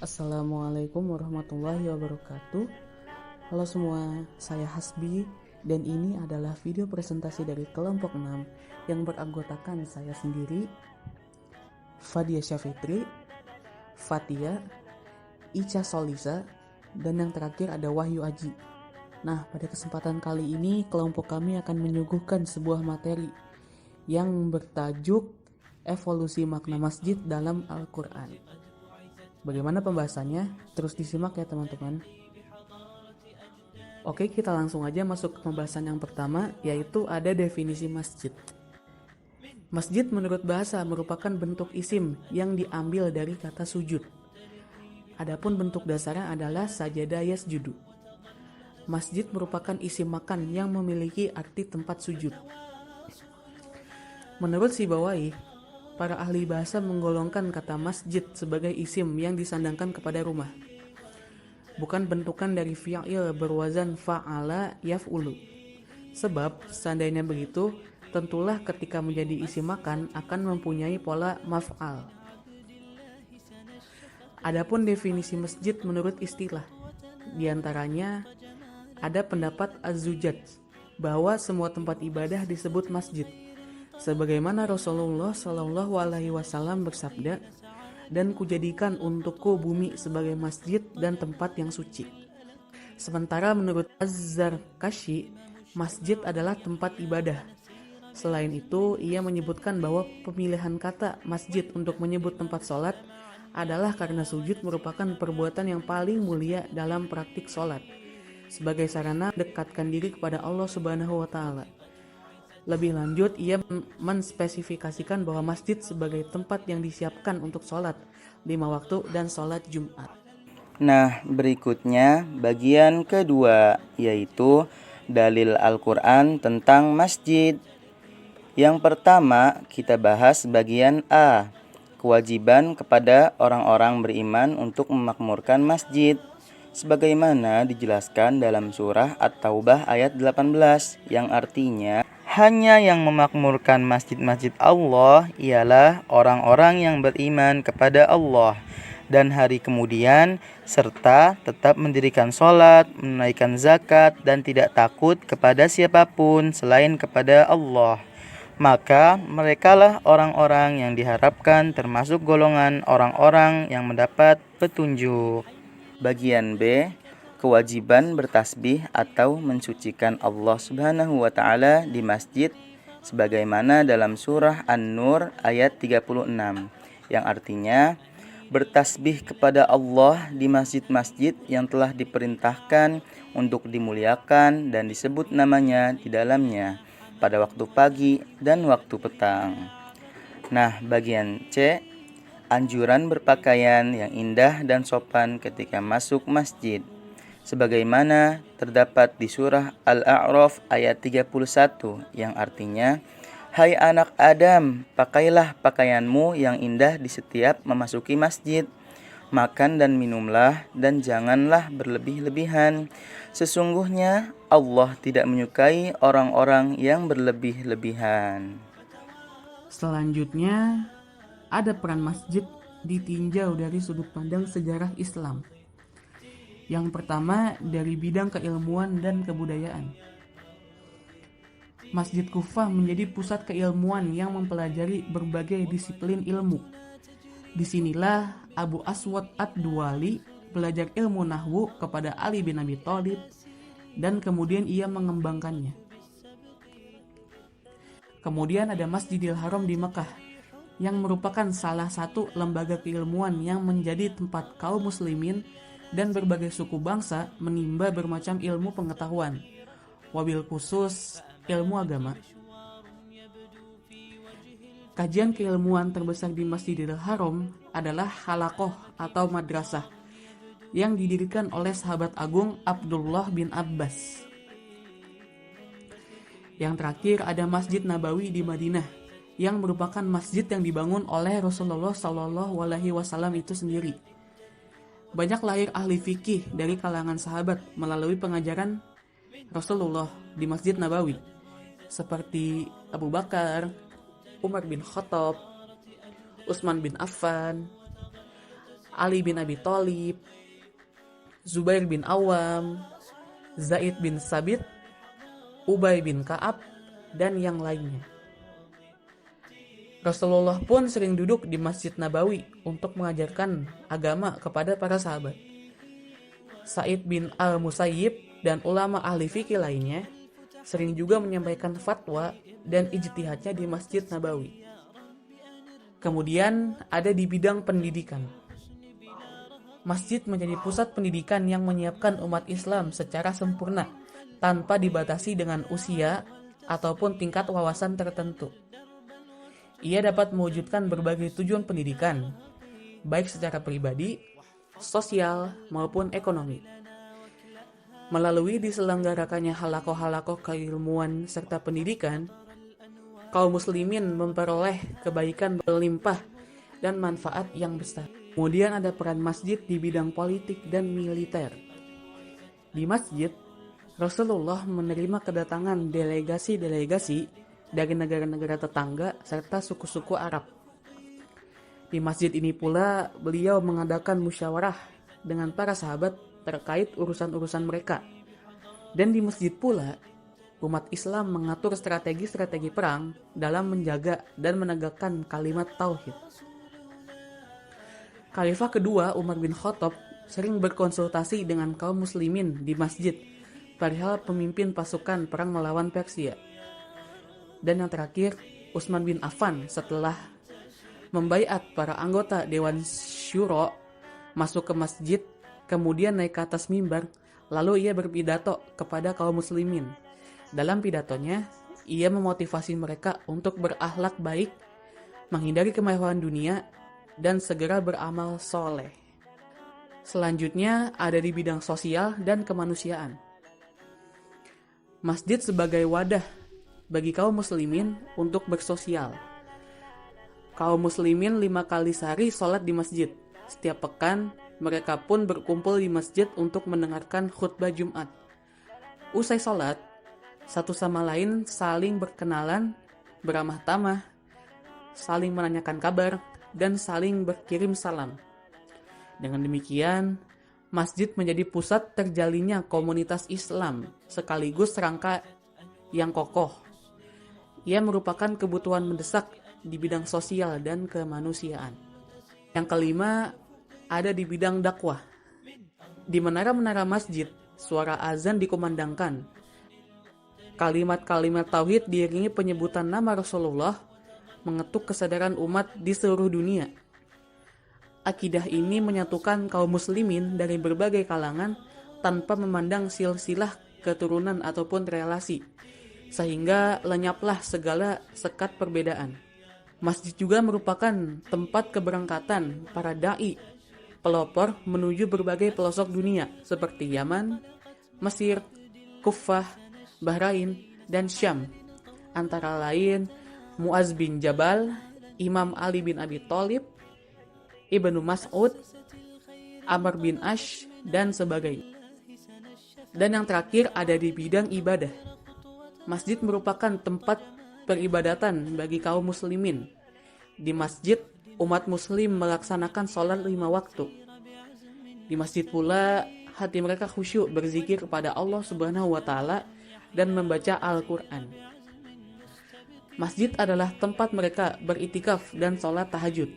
Assalamualaikum warahmatullahi wabarakatuh. Halo semua, saya Hasbi dan ini adalah video presentasi dari kelompok 6 yang beranggotakan saya sendiri, Fadia Syafitri, Fatia, Ica Solisa, dan yang terakhir ada Wahyu Aji. Nah, pada kesempatan kali ini kelompok kami akan menyuguhkan sebuah materi yang bertajuk evolusi makna masjid dalam Al-Quran. Bagaimana pembahasannya? Terus disimak ya teman-teman. Oke, kita langsung aja masuk ke pembahasan yang pertama, yaitu ada definisi masjid. Masjid menurut bahasa merupakan bentuk isim yang diambil dari kata sujud. Adapun bentuk dasarnya adalah sajadah yasjudu. Masjid merupakan isim makan yang memiliki arti tempat sujud. Menurut Sibawayh, para ahli bahasa menggolongkan kata masjid sebagai isim yang disandangkan kepada rumah, bukan bentukan dari fi'il berwazan fa'ala yaf'ulu. Sebab seandainya begitu, tentulah ketika menjadi isim makan akan mempunyai pola maf'al. Adapun definisi masjid menurut istilah, diantaranya ada pendapat Az-Zujaj bahwa semua tempat ibadah disebut masjid, sebagaimana Rasulullah Shallallahu Alaihi Wasallam bersabda, dan kujadikan untukku bumi sebagai masjid dan tempat yang suci. Sementara menurut Az-Zarkashi, masjid adalah tempat ibadah. Selain itu, ia menyebutkan bahwa pemilihan kata masjid untuk menyebut tempat sholat adalah karena sujud merupakan perbuatan yang paling mulia dalam praktik sholat, sebagai sarana mendekatkan diri kepada Allah Subhanahu wa Ta'ala. Lebih lanjut, ia menspesifikasikan bahwa masjid sebagai tempat yang disiapkan untuk sholat 5 waktu dan sholat Jumat. Nah, berikutnya bagian kedua, yaitu dalil Al-Quran tentang masjid. Yang pertama, kita bahas bagian A, kewajiban kepada orang-orang beriman untuk memakmurkan masjid, sebagaimana dijelaskan dalam surah At-Taubah ayat 18, yang artinya hanya yang memakmurkan masjid-masjid Allah ialah orang-orang yang beriman kepada Allah dan hari kemudian, serta tetap mendirikan sholat, menunaikan zakat, dan tidak takut kepada siapapun selain kepada Allah. Maka merekalah orang-orang yang diharapkan termasuk golongan orang-orang yang mendapat petunjuk. Bagian B, kewajiban bertasbih atau mensucikan Allah Subhanahu wa Ta'ala di masjid, sebagaimana dalam surah An-Nur ayat 36, yang artinya bertasbih kepada Allah di masjid-masjid yang telah diperintahkan untuk dimuliakan dan disebut namanya di dalamnya pada waktu pagi dan waktu petang. Nah, bagian C, anjuran berpakaian yang indah dan sopan ketika masuk masjid, sebagaimana terdapat di surah Al-A'raf ayat 31, yang artinya, hai anak Adam, pakailah pakaianmu yang indah di setiap memasuki masjid. Makan dan minumlah dan janganlah berlebih-lebihan. Sesungguhnya Allah tidak menyukai orang-orang yang berlebih-lebihan. Selanjutnya, ada peran masjid ditinjau dari sudut pandang sejarah Islam. Yang pertama, dari bidang keilmuan dan kebudayaan. Masjid Kufah menjadi pusat keilmuan yang mempelajari berbagai disiplin ilmu. Disinilah Abu Aswad Ad-Duwali belajar ilmu nahwu kepada Ali bin Abi Thalib dan kemudian ia mengembangkannya. Kemudian ada Masjidil Haram di Mekah yang merupakan salah satu lembaga keilmuan yang menjadi tempat kaum muslimin dan berbagai suku bangsa menimba bermacam ilmu pengetahuan, wabil khusus ilmu agama. Kajian keilmuan terbesar di Masjidil Haram adalah halaqoh atau madrasah yang didirikan oleh sahabat agung Abdullah bin Abbas. Yang terakhir ada Masjid Nabawi di Madinah yang merupakan masjid yang dibangun oleh Rasulullah Shallallahu Alaihi Wasallam itu sendiri. Banyak lahir ahli fikih dari kalangan sahabat melalui pengajaran Rasulullah di Masjid Nabawi, seperti Abu Bakar, Umar bin Khattab, Utsman bin Affan, Ali bin Abi Thalib, Zubair bin Awam, Zaid bin Sabit, Ubay bin Ka'ab, dan yang lainnya. Rasulullah pun sering duduk di Masjid Nabawi untuk mengajarkan agama kepada para sahabat. Sa'id bin al-Musayyib dan ulama ahli fikih lainnya sering juga menyampaikan fatwa dan ijtihadnya di Masjid Nabawi. Kemudian ada di bidang pendidikan. Masjid menjadi pusat pendidikan yang menyiapkan umat Islam secara sempurna tanpa dibatasi dengan usia ataupun tingkat wawasan tertentu. Ia dapat mewujudkan berbagai tujuan pendidikan, baik secara pribadi, sosial, maupun ekonomi. Melalui diselenggarakannya halakoh-halakoh keilmuan serta pendidikan, kaum muslimin memperoleh kebaikan berlimpah dan manfaat yang besar. Kemudian ada peran masjid di bidang politik dan militer. Di masjid, Rasulullah menerima kedatangan delegasi-delegasi dari negara-negara tetangga serta suku-suku Arab. Di masjid ini pula beliau mengadakan musyawarah dengan para sahabat terkait urusan-urusan mereka. Dan di masjid pula umat Islam mengatur strategi-strategi perang dalam menjaga dan menegakkan kalimat tauhid. Khalifah kedua Umar bin Khattab sering berkonsultasi dengan kaum muslimin di masjid perihal pemimpin pasukan perang melawan Persia. Dan yang terakhir, Utsman bin Affan setelah membaiat para anggota Dewan Syuro masuk ke masjid, kemudian naik ke atas mimbar, lalu ia berpidato kepada kaum muslimin. Dalam pidatonya, ia memotivasi mereka untuk berakhlak baik, menghindari kemewahan dunia, dan segera beramal soleh. Selanjutnya ada di bidang sosial dan kemanusiaan. Masjid sebagai wadah bagi kaum muslimin untuk bersosial. Kaum muslimin 5 kali sehari sholat di masjid. Setiap pekan, mereka pun berkumpul di masjid untuk mendengarkan khutbah Jumat. Usai sholat, satu sama lain saling berkenalan, beramah tamah, saling menanyakan kabar, dan saling berkirim salam. Dengan demikian, masjid menjadi pusat terjalinnya komunitas Islam sekaligus rangka yang kokoh. Ia merupakan kebutuhan mendesak di bidang sosial dan kemanusiaan. Yang kelima, ada di bidang dakwah. Di menara-menara masjid, suara azan dikumandangkan. Kalimat-kalimat tauhid diiringi penyebutan nama Rasulullah, mengetuk kesadaran umat di seluruh dunia. Akidah ini menyatukan kaum muslimin dari berbagai kalangan tanpa memandang silsilah keturunan ataupun relasi, sehingga lenyaplah segala sekat perbedaan. Masjid juga merupakan tempat keberangkatan para da'i, pelopor menuju berbagai pelosok dunia seperti Yaman, Mesir, Kufah, Bahrain, dan Syam. Antara lain Muaz bin Jabal, Imam Ali bin Abi Thalib, Ibnu Mas'ud, Amr bin Ash, dan sebagainya. Dan yang terakhir ada di bidang ibadah. Masjid merupakan tempat peribadatan bagi kaum muslimin. Di masjid, umat muslim melaksanakan sholat 5 waktu. Di masjid pula, hati mereka khusyuk berzikir kepada Allah Subhanahu wa Ta'ala dan membaca Al-Quran. Masjid adalah tempat mereka beritikaf dan sholat tahajud.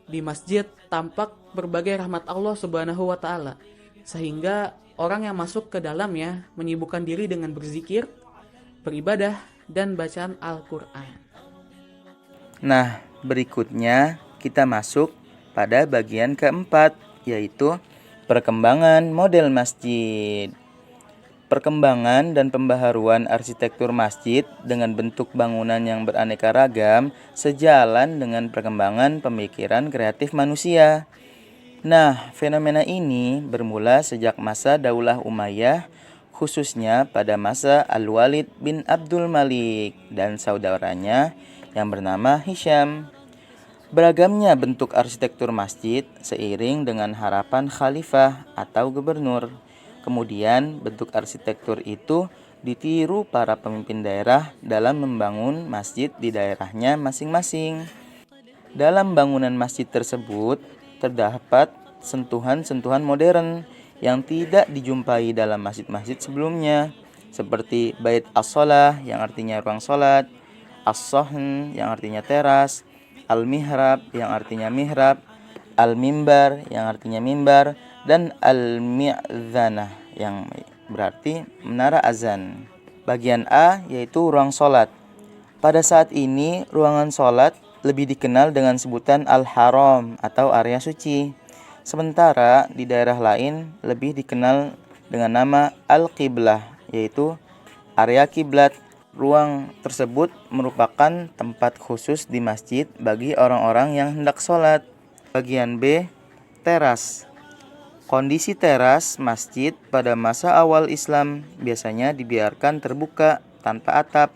Di masjid tampak berbagai rahmat Allah Subhanahu wa Ta'ala, sehingga orang yang masuk ke dalamnya menyibukkan diri dengan berzikir, beribadah, dan bacaan Al-Quran. Nah, berikutnya kita masuk pada bagian keempat, yaitu perkembangan model masjid. Perkembangan dan pembaharuan arsitektur masjid dengan bentuk bangunan yang beraneka ragam sejalan dengan perkembangan pemikiran kreatif manusia. Nah, fenomena ini bermula sejak masa Daulah Umayyah, khususnya pada masa Al-Walid bin Abdul Malik dan saudaranya yang bernama Hisham. Beragamnya bentuk arsitektur masjid seiring dengan harapan khalifah atau gubernur. Kemudian bentuk arsitektur itu ditiru para pemimpin daerah dalam membangun masjid di daerahnya masing-masing. Dalam bangunan masjid tersebut terdapat sentuhan-sentuhan modern yang tidak dijumpai dalam masjid-masjid sebelumnya, seperti bait as-shalah yang artinya ruang salat, as-sahn yang artinya teras, al-mihrab yang artinya mihrab, al-mimbar yang artinya mimbar, dan al-mi'dzanah yang berarti menara azan. Bagian A yaitu ruang salat. Pada saat ini ruangan salat lebih dikenal dengan sebutan al-haram atau area suci. Sementara di daerah lain lebih dikenal dengan nama al-qiblah, yaitu area kiblat. Ruang tersebut merupakan tempat khusus di masjid bagi orang-orang yang hendak sholat. Bagian B, teras. Kondisi teras masjid pada masa awal Islam biasanya dibiarkan terbuka tanpa atap.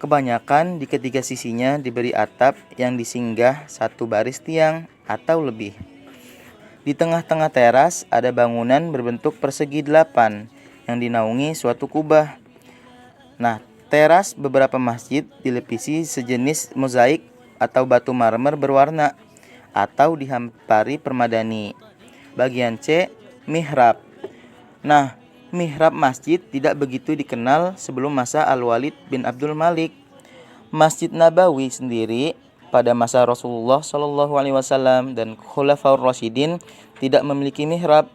Kebanyakan di ketiga sisinya diberi atap yang disinggah satu baris tiang atau lebih. Di tengah-tengah teras ada bangunan berbentuk persegi 8 yang dinaungi suatu kubah. Nah, teras beberapa masjid dilepisi sejenis mozaik atau batu marmer berwarna atau dihampari permadani. Bagian C, mihrab. Nah, mihrab masjid tidak begitu dikenal sebelum masa Al-Walid bin Abdul Malik. Masjid Nabawi sendiri pada masa Rasulullah SAW dan Khulafaur Rasyidin tidak memiliki mihrab.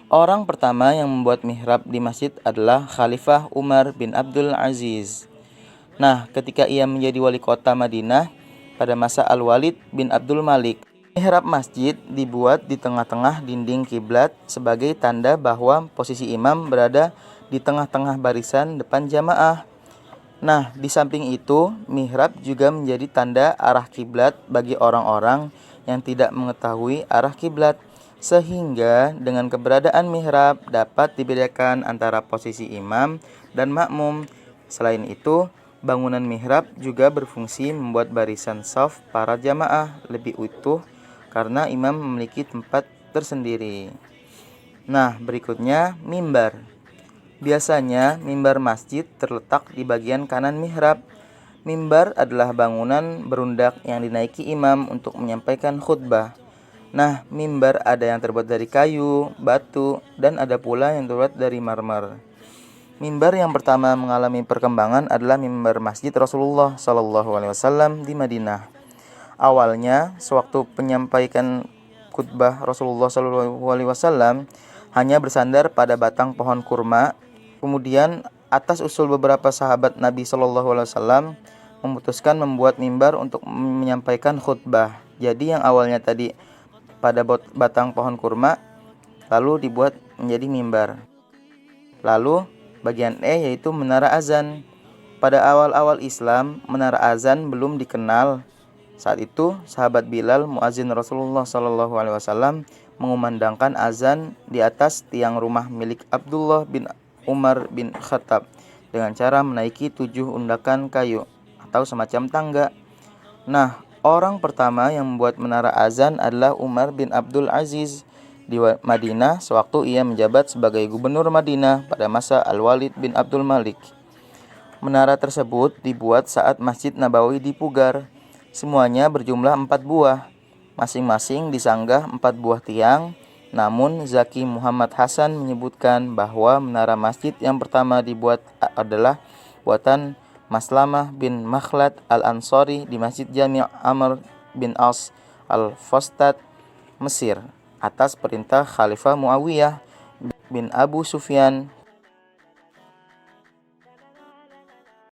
Orang pertama yang membuat mihrab di masjid adalah Khalifah Umar bin Abdul Aziz. Nah, ketika ia menjadi wali kota Madinah pada masa Al-Walid bin Abdul Malik, mihrab masjid dibuat di tengah-tengah dinding kiblat sebagai tanda bahwa posisi imam berada di tengah-tengah barisan depan jamaah. Nah, di samping itu, mihrab juga menjadi tanda arah kiblat bagi orang-orang yang tidak mengetahui arah kiblat. Sehingga dengan keberadaan mihrab dapat dibedakan antara posisi imam dan makmum. Selain itu, bangunan mihrab juga berfungsi membuat barisan shaf para jamaah lebih utuh karena imam memiliki tempat tersendiri. Nah, berikutnya mimbar. Biasanya mimbar masjid terletak di bagian kanan mihrab. Mimbar adalah bangunan berundak yang dinaiki imam untuk menyampaikan khutbah. Nah, mimbar ada yang terbuat dari kayu, batu, dan ada pula yang terbuat dari marmer. Mimbar yang pertama mengalami perkembangan adalah mimbar Masjid Rasulullah SAW di Madinah. Awalnya, sewaktu penyampaikan khutbah Rasulullah SAW hanya bersandar pada batang pohon kurma. Kemudian, atas usul beberapa sahabat Nabi SAW memutuskan membuat mimbar untuk menyampaikan khutbah. Jadi yang awalnya tadi pada batang pohon kurma lalu dibuat menjadi mimbar. Lalu bagian E yaitu menara azan. Pada awal-awal Islam, menara azan belum dikenal. Saat itu sahabat Bilal, muazin Rasulullah SAW, mengumandangkan azan di atas tiang rumah milik Abdullah bin Umar bin Khattab dengan cara menaiki 7 undakan kayu atau semacam tangga. Nah, orang pertama yang membuat menara azan adalah Umar bin Abdul Aziz di Madinah sewaktu ia menjabat sebagai gubernur Madinah pada masa Al-Walid bin Abdul Malik. Menara tersebut dibuat saat Masjid Nabawi dipugar. Semuanya berjumlah 4 buah. Masing-masing disanggah 4 buah tiang. Namun Zaki Muhammad Hasan menyebutkan bahwa menara masjid yang pertama dibuat adalah buatan Maslamah bin Makhlad al-Ansari di Masjid Jami' Amr bin As al-Fostat, Mesir, atas perintah Khalifah Muawiyah bin Abu Sufyan